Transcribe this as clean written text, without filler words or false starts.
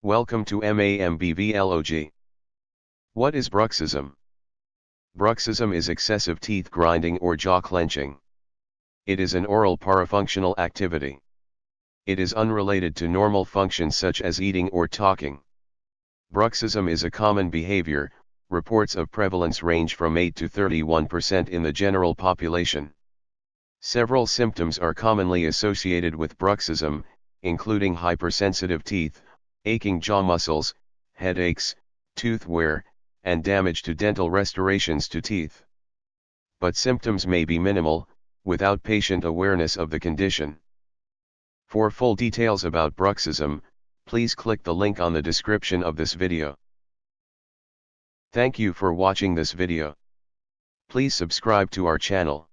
Welcome to MAMBVLOG. What is bruxism? Bruxism is excessive teeth grinding or jaw clenching. It is an oral parafunctional activity. It is unrelated to normal functions such as eating or talking. Bruxism is a common behavior. Reports of prevalence range from 8 to 31% in the general population. Several symptoms are commonly associated with bruxism, including hypersensitive teeth, aching jaw muscles, headaches, tooth wear, and damage to dental restorations to teeth. But symptoms may be minimal, without patient awareness of the condition. For full details about bruxism, please click the link on the description of this video. Thank you for watching this video. Please subscribe to our channel.